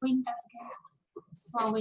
cuenta, perché wow,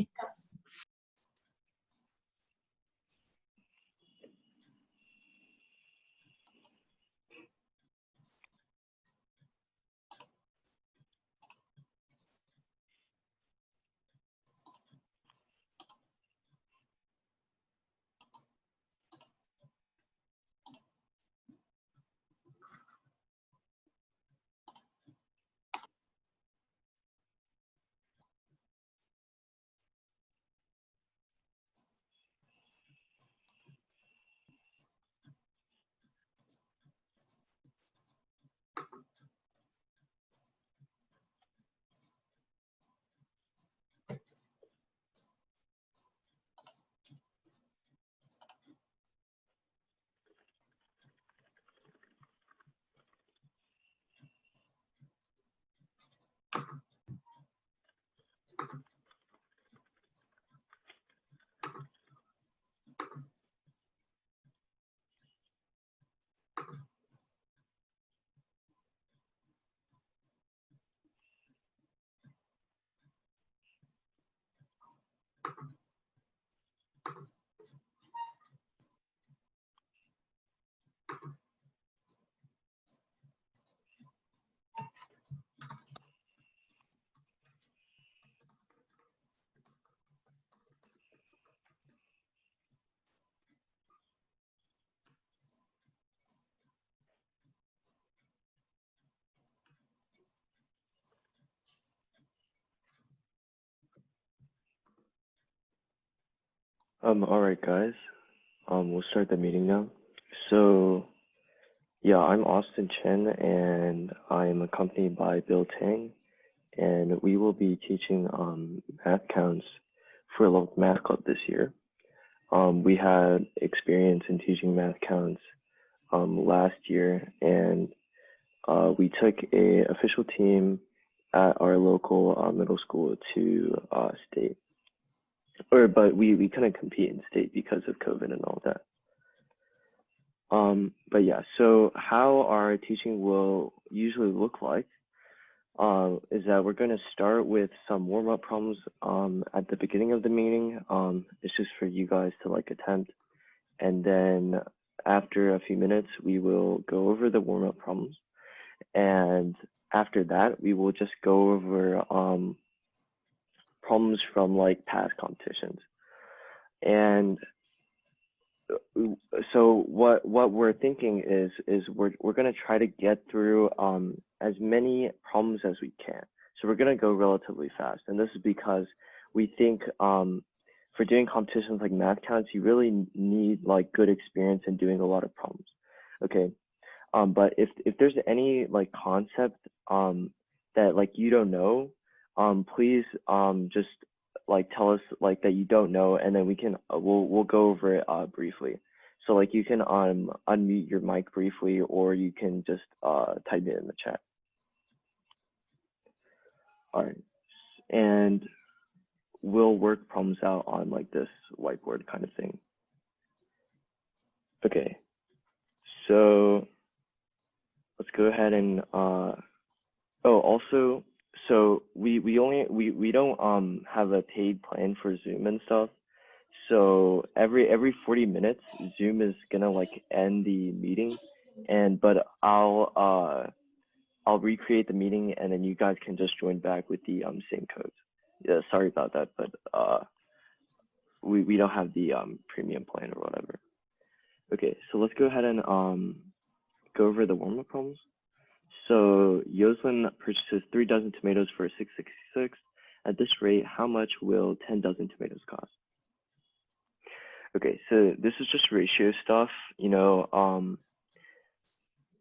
All right, guys. We'll start the meeting now. So, yeah, I'm Austin Chen, and I'm accompanied by Bill Tang, and we will be teaching math counts for 11th Math Club this year. We had experience in teaching math counts last year, and we took a official team at our local middle school to state. But we couldn't compete in state because of COVID and all that. But yeah, so how our teaching will usually look like is that we're going to start with some warm-up problems at the beginning of the meeting. It's just for you guys to like attempt, and then after a few minutes we will go over the warm-up problems, and after that we will just go over problems from like past competitions. And so what we're thinking is we're going to try to get through as many problems as we can. So we're going to go relatively fast, and this is because we think for doing competitions like math counts, you really need like good experience in doing a lot of problems. Okay, but if there's any like concept that like you don't know, please just like tell us like that you don't know, and then we can we'll go over it briefly. So like you can unmute your mic briefly, or you can just type it in the chat. All right, and we'll work problems out on like this whiteboard kind of thing. Okay, so let's go ahead and oh, also, so we don't have a paid plan for Zoom and stuff. So every 40 minutes, Zoom is gonna like end the meeting, but I'll recreate the meeting, and then you guys can just join back with the same codes. Yeah, sorry about that, but we don't have the premium plan or whatever. Okay, so let's go ahead and go over the warm-up problems. So Yoslin purchases 3 dozen tomatoes for $6.66. At this rate, how much will 10 dozen tomatoes cost? Okay, so this is just ratio stuff. You know,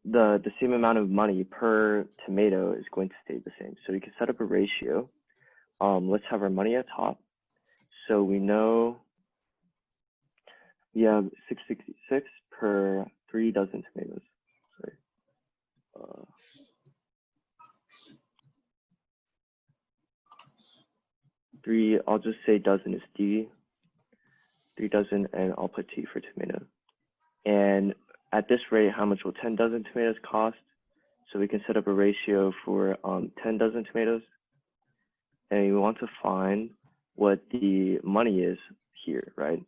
the same amount of money per tomato is going to stay the same. So we can set up a ratio. Let's have our money at top. So we know we have $6.66 per 3 dozen tomatoes. Sorry. I'll just say dozen is D, 3 dozen, and I'll put T for tomato. And at this rate, how much will 10 dozen tomatoes cost? So we can set up a ratio for 10 dozen tomatoes. and we want to find what the money is here, right?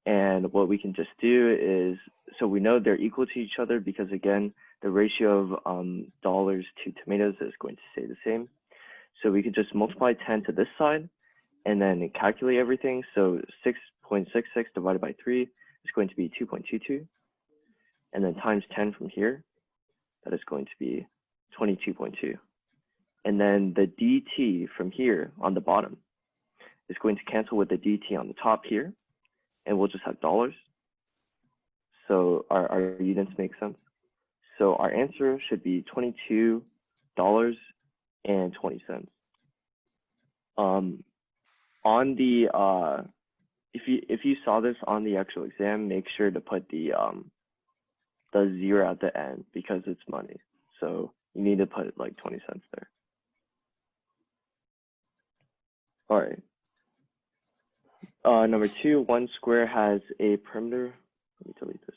And what we can just do is, so we know they're equal to each other because again, the ratio of dollars to tomatoes is going to stay the same. So we could just multiply 10 to this side and then calculate everything. So 6.66 divided by 3 is going to be 2.22. And then times 10 from here, that is going to be 22.2. And then the dt from here on the bottom is going to cancel with the dt on the top here, and we'll just have dollars. So our units make sense. So our answer should be $22.20. On the if you saw this on the actual exam, make sure to put the 0 at the end because it's money. So you need to put like 20 cents there. All right. Number 2, one square has a perimeter. Let me delete this.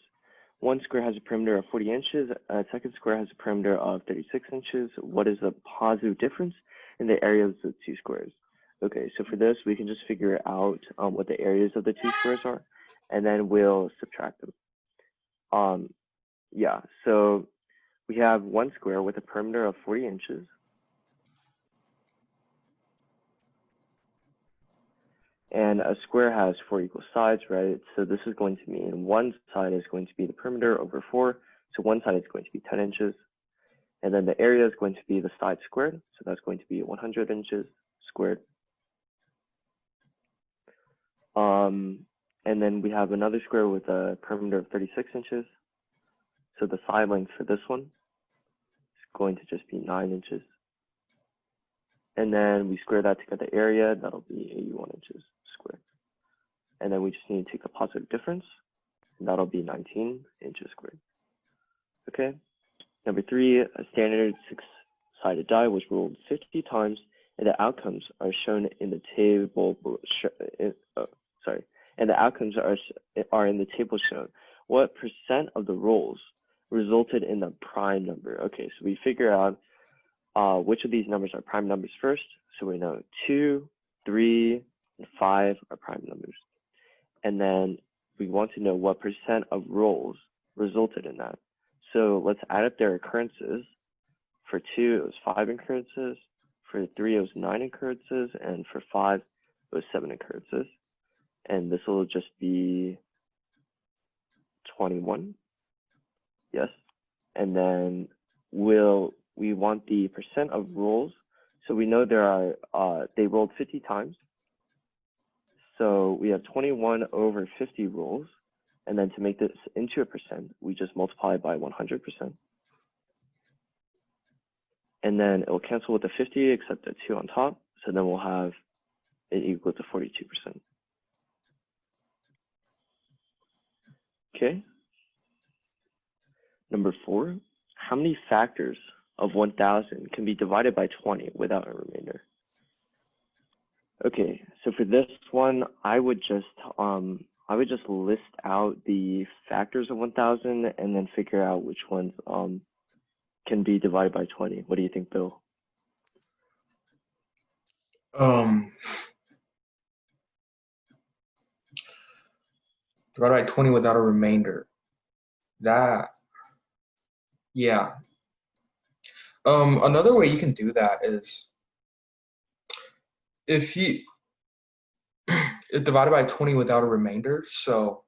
One square has a perimeter of 40 inches. A second square has a perimeter of 36 inches. What is the positive difference in the area of the two squares? Okay, so for this, we can just figure out what the areas of the two squares are, and then we'll subtract them. Yeah, so we have one square with a perimeter of 40 inches. And a square has 4 equal sides, right? So this is going to mean one side is going to be the perimeter over 4. So one side is going to be 10 inches. And then the area is going to be the side squared. So that's going to be 100 inches squared. And then we have another square with a perimeter of 36 inches. So the side length for this one is going to just be 9 inches. And then we square that to get the area, that'll be 81 inches squared. And then we just need to take the positive difference, and that'll be 19 inches squared. Okay. Number 3, a standard 6-sided die was rolled 50 times, and the outcomes are shown in the table. And the outcomes are in the table shown. What percent of the rolls resulted in the prime number? Okay, so we figure out which of these numbers are prime numbers first. So we know 2, 3, and 5 are prime numbers. And then we want to know what percent of rolls resulted in that. So let's add up their occurrences. For 2, it was 5 occurrences. For 3, it was 9 occurrences. And for 5, it was 7 occurrences. And this will just be 21. Yes. And then we want the percent of rolls. So we know there are, they rolled 50 times. So we have 21 over 50 rolls. And then to make this into a percent, we just multiply by 100%. And then it will cancel with the 50 except the 2 on top. So then we'll have it equal to 42%. Okay. Number 4, how many factors of 1,000 can be divided by 20 without a remainder? Okay, so for this one, I would just list out the factors of 1,000 and then figure out which ones can be divided by 20. What do you think, Bill? Divided by 20 without a remainder. That, yeah. Another way you can do that is if you divided by 20 without a remainder, so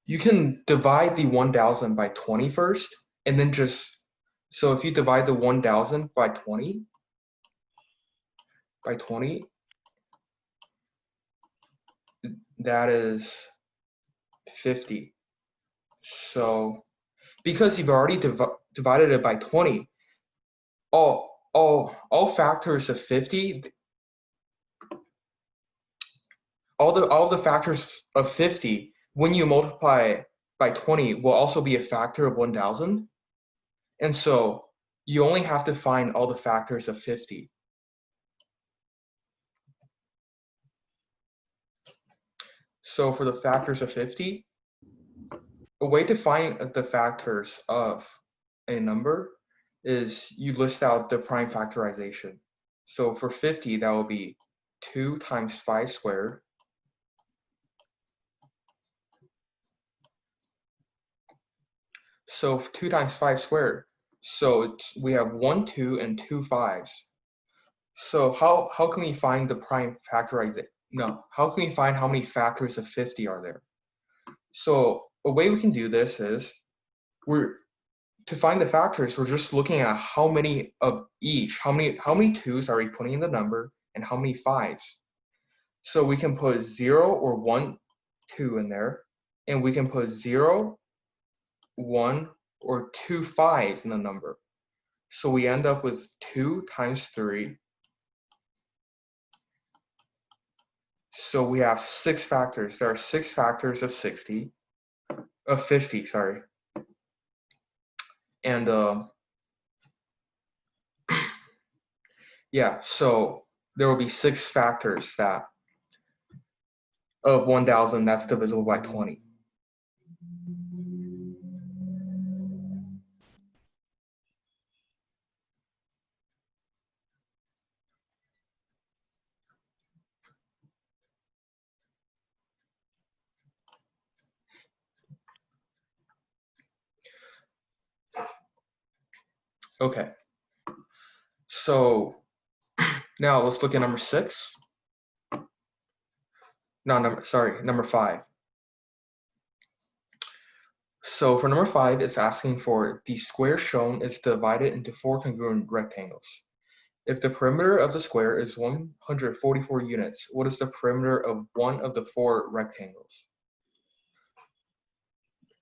you can divide the 1,000 by 20 first, and then just, so if you divide the 1,000 by 20, that is 50. So because you've already divided it by 20, all factors of 50, all the factors of 50, when you multiply by 20, will also be a factor of 1,000. And so you only have to find all the factors of 50. So for the factors of 50, a way to find the factors of a number is you list out the prime factorization. So for 50, that will be 2 times 5 squared. So 2 times 5 squared. So we have 1 2 and 2 5s. So how can we find the prime factorization? No, how can we find how many factors of 50 are there? So a way we can do this is to find the factors, we're just looking at how many of each, how many 2's are we putting in the number and how many 5's. So we can put 0 or 1, 2 in there, and we can put 0, 1, or 2 5's in the number. So we end up with 2 times 3. So we have 6 factors. There are 6 factors of 50, sorry. And yeah, so there will be 6 factors that of 1,000 that's divisible by 20. Okay. So now let's look at number 6. No, number 5. So for number 5, it's asking for the square shown is divided into 4 congruent rectangles. If the perimeter of the square is 144 units, what is the perimeter of one of the 4 rectangles?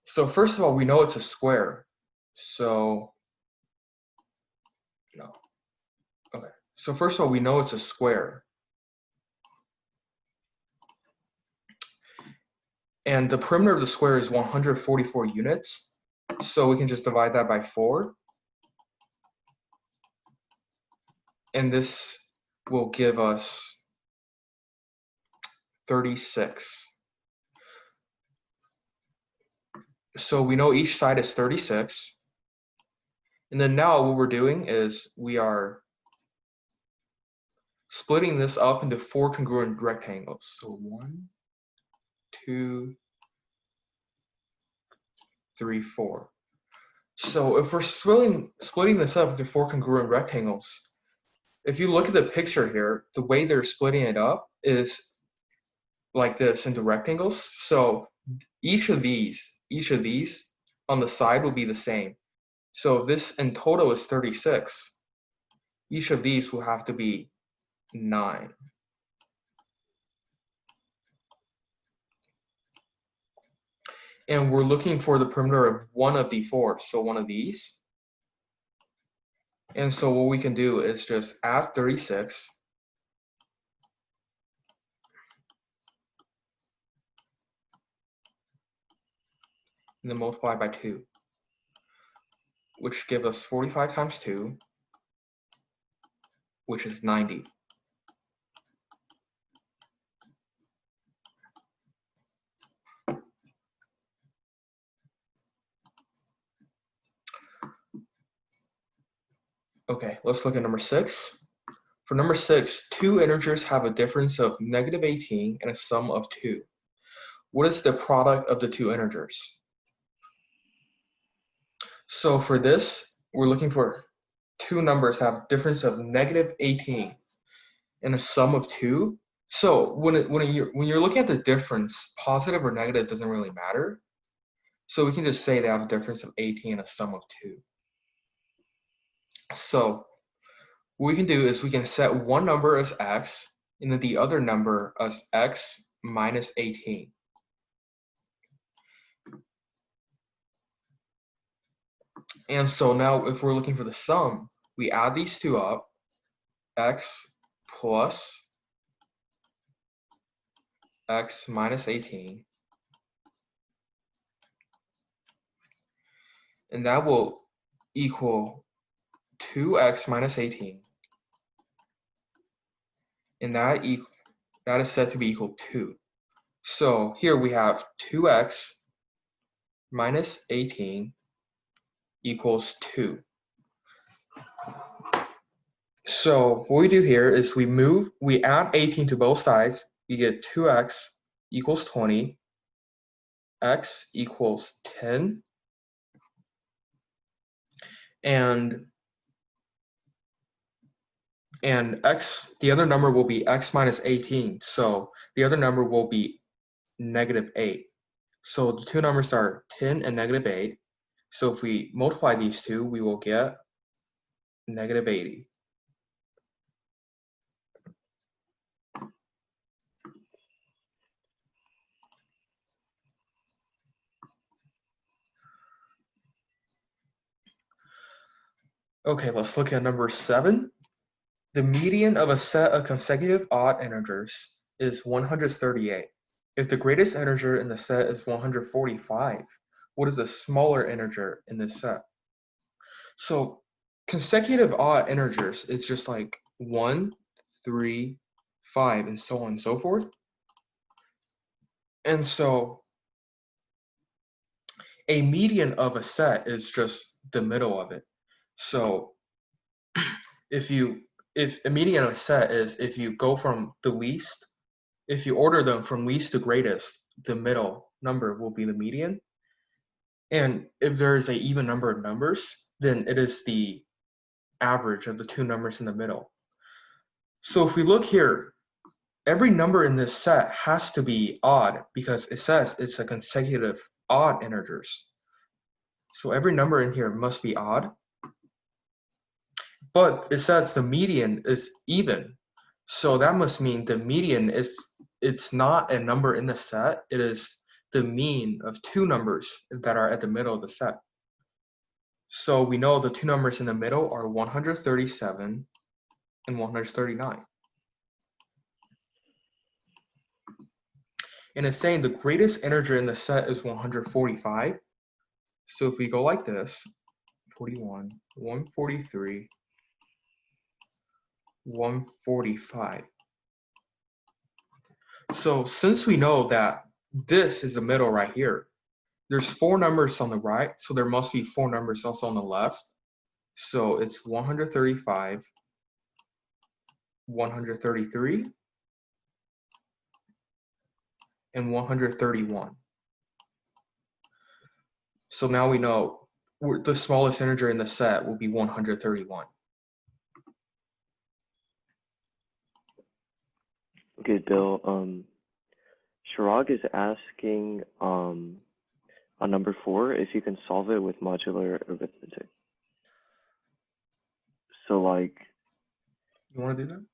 So first of all, we know it's a square. So, no. Okay. So first of all, we know it's a square. And the perimeter of the square is 144 units. So we can just divide that by 4. And this will give us 36. So we know each side is 36. And then now what we're doing is we are splitting this up into 4 congruent rectangles. So 1, 2, 3, 4. So if we're splitting this up into 4 congruent rectangles, if you look at the picture here, the way they're splitting it up is like this into rectangles. So each of these on the side will be the same. So if this in total is 36, each of these will have to be 9. And we're looking for the perimeter of one of the 4, so one of these. And so what we can do is just add 36 and then multiply by 2, which gives us 45 times 2, which is 90. Okay, let's look at number 6. For number 6, 2 integers have a difference of -18 and a sum of 2. What is the product of the 2 integers? So for this, we're looking for 2 numbers have a difference of -18 and a sum of 2. So when you're looking at the difference, positive or negative doesn't really matter. So we can just say they have a difference of 18 and a sum of 2. So what we can do is we can set one number as x and then the other number as x minus 18. And so now if we're looking for the sum, we add these two up, x plus x minus 18. And that will equal 2x minus 18. And that is said to be equal to 2. So here we have 2x minus 18 equals 2. So what we do here is we add 18 to both sides. You get 2x equals 20, x equals 10, and x, the other number will be x minus 18. So the other number will be -8. So the two numbers are 10 and -8. So if we multiply these two, we will get -80. Okay, let's look at number 7. The median of a set of consecutive odd integers is 138. If the greatest integer in the set is 145, what is the smaller integer in this set? So consecutive odd integers is just like 1, 3, 5, and so on and so forth. And so a median of a set is just the middle of it. So if a median of a set is if you go from the least, if you order them from least to greatest, the middle number will be the median. And if there is an even number of numbers, then it is the average of the two numbers in the middle. So if we look here, every number in this set has to be odd because it says it's a consecutive odd integers. So every number in here must be odd. But it says the median is even. So that must mean the median it's not a number in the set, it is the mean of two numbers that are at the middle of the set. So we know the two numbers in the middle are 137 and 139. And it's saying the greatest integer in the set is 145. So if we go like this, 41, 143, 145. So since we know that this is the middle right here, there's 4 numbers on the right, so there must be 4 numbers also on the left. So it's 135, 133, and 131. So now we know the smallest integer in the set will be 131. Okay, Bill, Shirag is asking on number 4 if you can solve it with modular arithmetic. So like, You want to do that?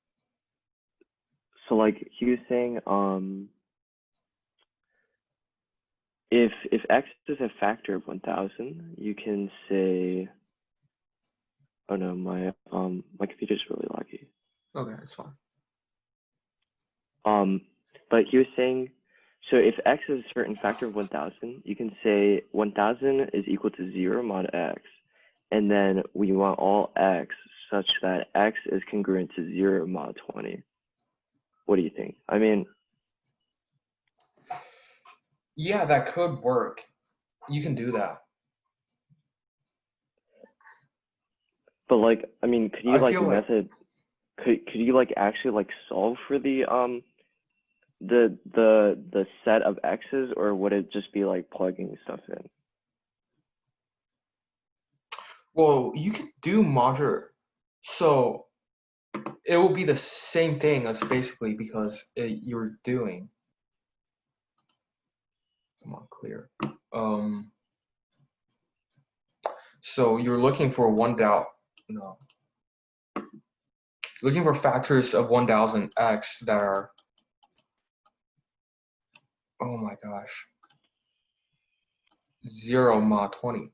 so like he was saying, if x is a factor of 1000, you can say, oh no, my computer's really laggy. Okay, that's fine. But he was saying, so if x is a certain factor of 1000, you can say 1000 is equal to 0 mod x, and then we want all x such that x is congruent to 0 mod 20. What do you think? I mean, Yeah, that could work. You can do that. but like, I mean, could you I like feel like- method, could you like actually like solve for the set of x's, or would it just be like plugging stuff in? Well, you could do modular. So it will be the same thing as basically because you're doing. Come on, clear. So you're looking for looking for factors of 1000x that are, oh my gosh, 0 mod 20.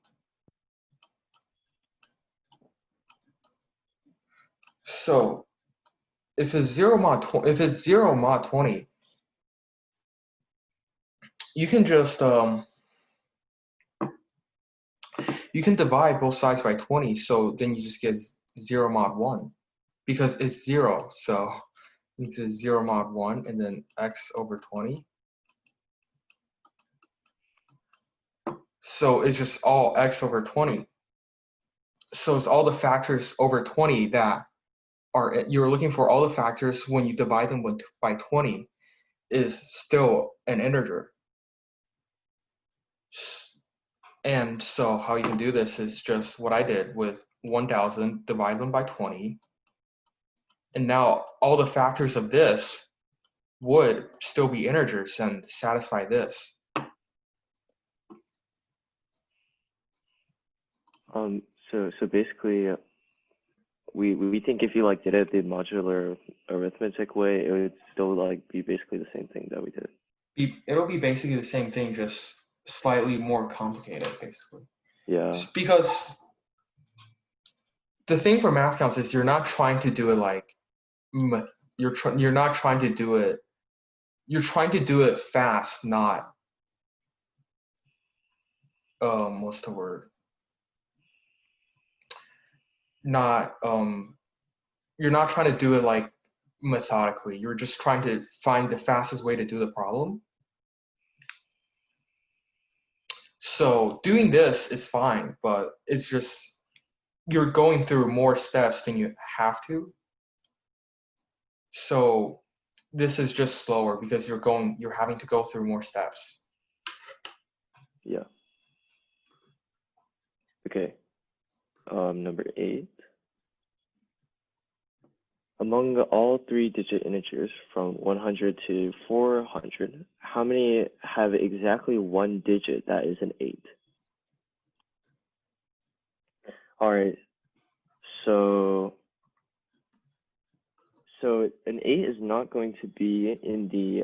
So if it's 0 mod 20, you can just you can divide both sides by 20, so then you just get 0 mod 1 because it's 0. So it's 0 mod 1 and then x over 20. So it's just all x over 20. So it's all the factors over 20 that you're looking for all the factors when you divide them by 20 is still an integer. And so how you can do this is just what I did with 1000, divide them by 20. And now all the factors of this would still be integers and satisfy this. So basically, we think if you like did it the modular arithmetic way, it would still like be basically the same thing that we did. It'll be basically the same thing, just slightly more complicated, basically. Yeah. Because the thing for math counts is you're not trying to do it like you're not trying to do it. You're trying to do it fast, not what's the word? Not you're not trying to do it like methodically. You're just trying to find the fastest way to do the problem. So doing this is fine, but it's just you're going through more steps than you have to. So this is just slower because you're having to go through more steps. Yeah. Okay. Number 8. Among all 3-digit integers from 100 to 400, how many have exactly one digit that is an 8? All right. So an 8 is not going to be in the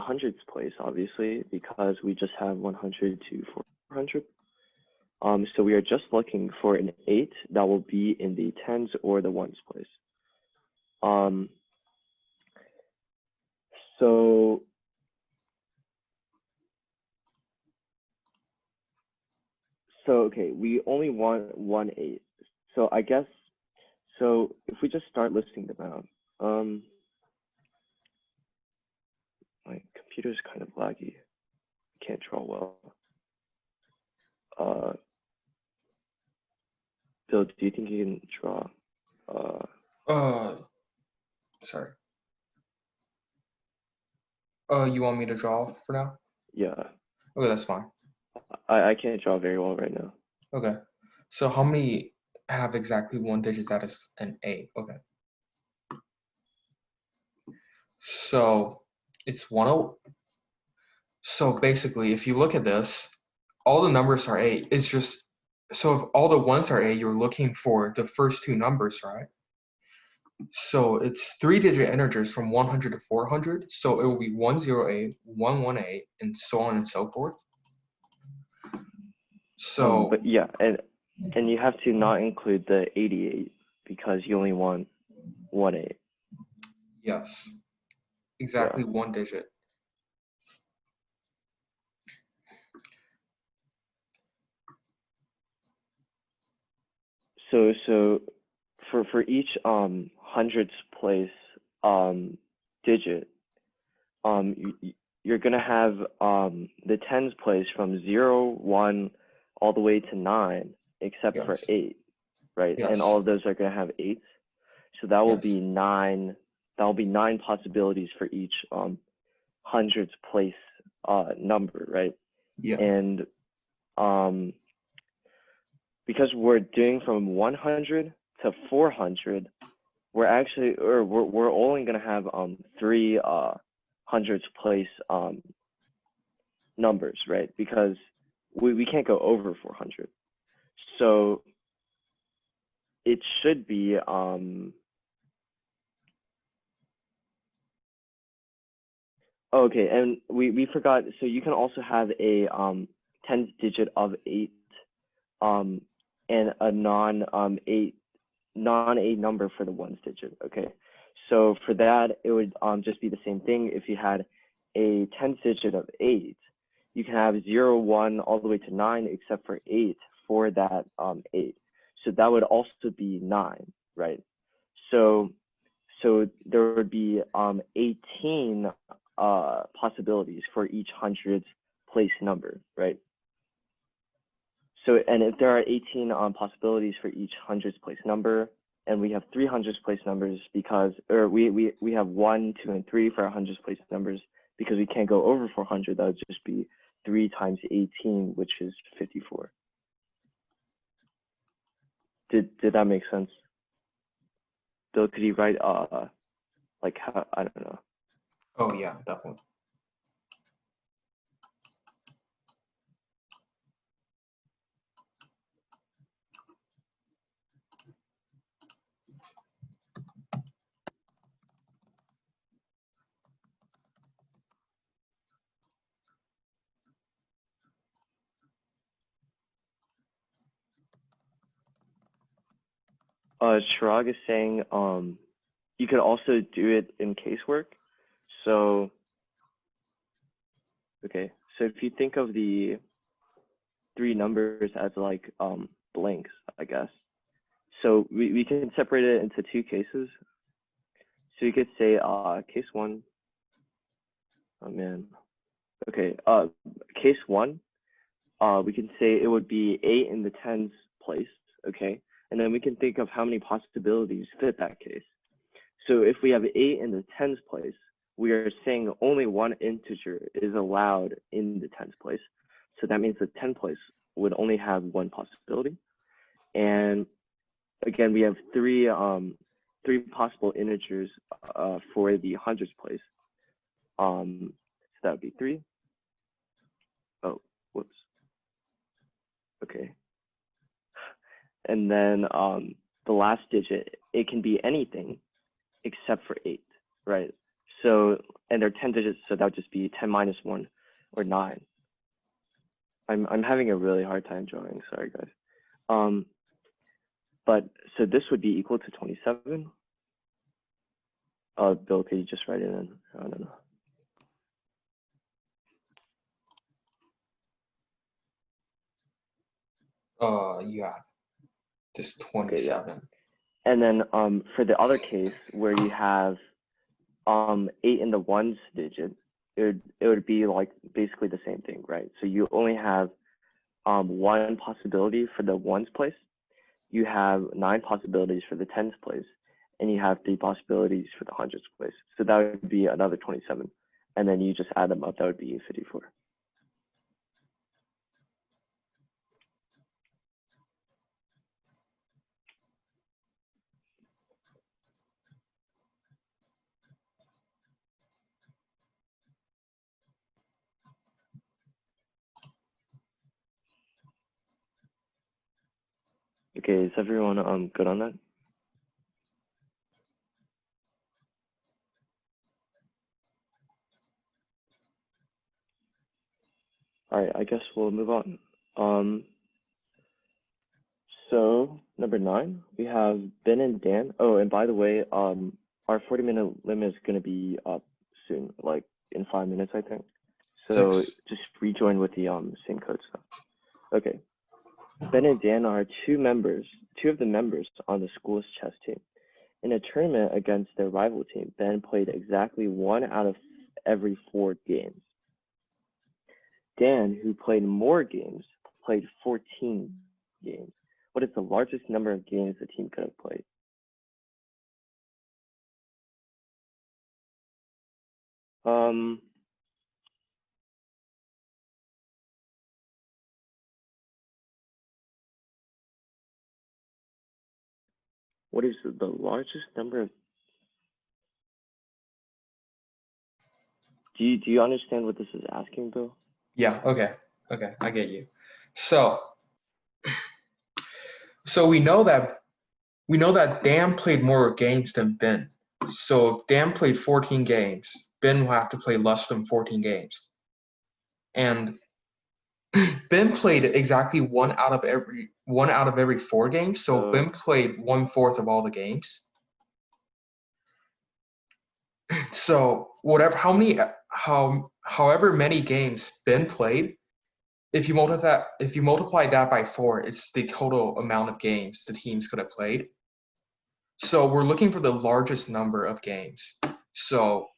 hundreds place, obviously, because we just have 100 to 400. So we are just looking for an 8 that will be in the tens or the ones place. So okay, we only want 1 8. So I guess, so if we just start listing them out, my computer's kind of laggy. Can't draw well. Bill, do you think you can draw? Sorry. You want me to draw for now? Yeah. Okay, that's fine. I can't draw very well right now. Okay. So how many have exactly one digit that is an 8? Okay. So it's 10. So basically, if you look at this, all the numbers are 8. It's just, so if all the ones are 8, you're looking for the first two numbers, right? So it's 3-digit integers from 100 to 400. So it will be 108, 118, and so on and so forth. So but yeah, and you have to not include the 88 because you only want 1 8. yes, exactly, Yeah. one digit. So for each hundreds place digit, you're gonna have the tens place from 0, 1, all the way to 9, except for Yes. 8, right? Yes. And all of those are gonna have 8s. So that will Yes. be 9. That will be 9 possibilities for each hundreds place number, right? Yeah. And because we're doing from 100 to 400, we're actually, or we're only gonna have 3 hundreds place numbers, right? Because we can't go over 400. So it should be okay, and we forgot, so you can also have a tens digit of 8 and a non-8 number for the ones digit. Okay, so for that it would just be the same thing. If you had a tens digit of 8, you can have 0, 1 all the way to 9 except for 8 for that 8. So that would also be 9, right? So there would be 18 possibilities for each hundreds place number, right? So, and if there are 18 possibilities for each hundreds place number, and we have 3 hundredths place numbers because, or we have 1, 2, and 3 for our hundredths place numbers because we can't go over 400. That would just be 3 times 18, which is 54. Did that make sense? Bill, could you write like how, I don't know. Oh yeah, definitely. Chirag is saying you could also do it in casework. So okay, so if you think of the 3 numbers as like blanks, I guess. So we can separate it into 2 cases. So you could say case 1. Oh man. Okay, case 1, we can say it would be 8 in the tens place, okay? And then we can think of how many possibilities fit that case. So if we have 8 in the tens place, we are saying only one integer is allowed in the tens place. So that means the 10 place would only have one possibility. And again, we have 3 possible integers for the hundredths place. So that would be 3. Oh, whoops. Okay. And then the last digit, it can be anything except for 8, right? So, and they're 10 digits, so that would just be 10 minus 1 or 9. I'm having a really hard time drawing, sorry guys. But so this would be equal to 27. Bill, could you just write it in? I don't know. Yeah, just 27. Okay, yeah. And then for the other case where you have 8 in the ones digit, it would be like basically the same thing, right? So you only have 1 possibility for the ones place, you have 9 possibilities for the tens place, and you have 3 possibilities for the hundredths place. So that would be another 27, and then you just add them up. That would be 54. Okay, is everyone good on that? All right, I guess we'll move on. So number 9, we have Ben and Dan. Oh, and by the way, our 40-minute limit is going to be up soon, like in 5 minutes, I think. So 6. just rejoin with the same code stuff. Okay. Ben and Dan are 2 of the members on the school's chess team. In a tournament against their rival team, Ben played exactly 1 out of every 4 games. Dan, who played more games, played 14 games. What is the largest number of games the team could have played? What is the largest number of? Do you understand what this is asking, Bill? Yeah, okay, I get you. So we know that Dan played more games than Ben. So if Dan played 14 games, Ben will have to play less than 14 games. And Ben played exactly 1 out of every 4 games. So Ben played 1/4 of all the games. So however many games Ben played, if you multiply that by 4, it's the total amount of games the teams could have played. So we're looking for the largest number of games. So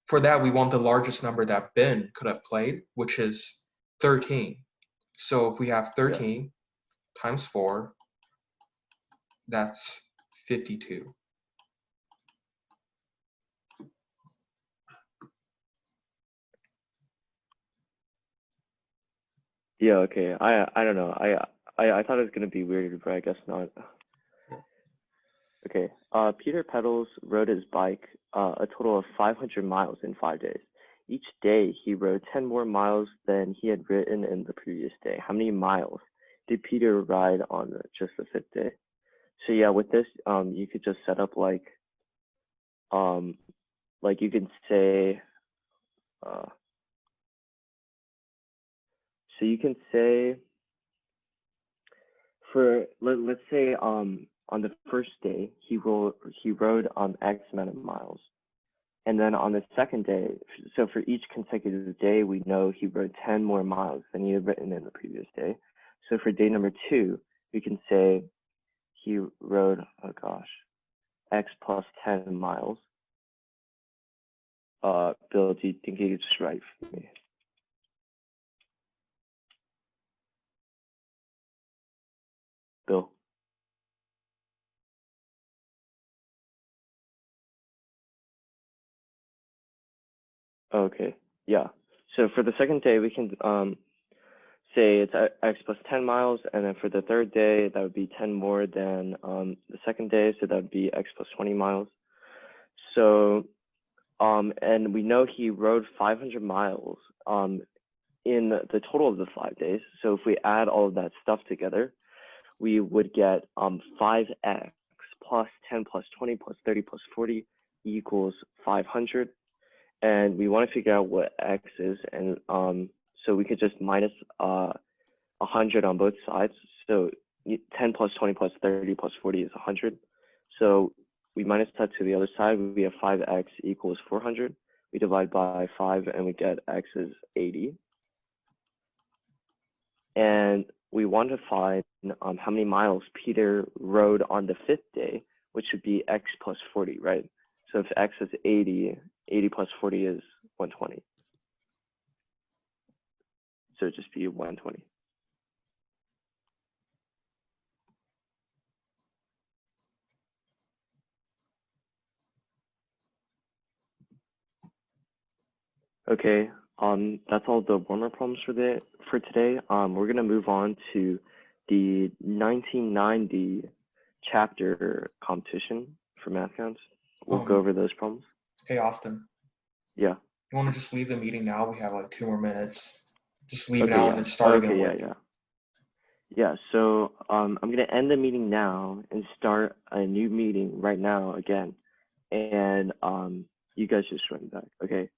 for that, we want the largest number that Ben could have played, which is 13. So if we have 13 times 4, that's 52. Yeah, okay. I don't know. I thought it was gonna be weird, but I guess not. Okay. Peter Pedals rode his bike a total of 500 miles in 5 days. Each day he rode 10 more miles than he had ridden in the previous day. How many miles did Peter ride on just the 5th day? So yeah, with this, you could just set up like you could say, so you can say for let's say on the first day he rode X amount of miles, and then on the second day, so for each consecutive day we know he rode 10 more miles than he had written in the previous day. So for day number 2 we can say he rode, oh gosh, X plus 10 miles. Bill, do you think you could just write for me? Bill. Okay, yeah. So for the second day, we can say it's X plus 10 miles, and then for the third day, that would be 10 more than the second day, so that would be X plus 20 miles. So, and we know he rode 500 miles in the total of the 5 days. So if we add all of that stuff together, we would get 5x plus 10 plus 20 plus 30 plus 40 equals 500. And we want to figure out what x is, and so we could just minus 100 on both sides. So 10 plus 20 plus 30 plus 40 is 100. So we minus that to the other side. We have 5x equals 400. We divide by 5 and we get x is 80. And we want to find how many miles Peter rode on the 5th day, which would be x plus 40, right? So if x is 80, 80 plus 40 is 120. So it'd just be 120. Okay, that's all the warm-up problems for today. We're gonna move on to the 1990 chapter competition for Mathcounts. We'll go over those problems. Hey, Austin. Yeah. You want to just leave the meeting now? We have like 2 more minutes. Just leave Okay, now yeah. and then start Okay, again. yeah. Yeah, so I'm gonna end the meeting now and start a new meeting right now again. And you guys just join back, okay?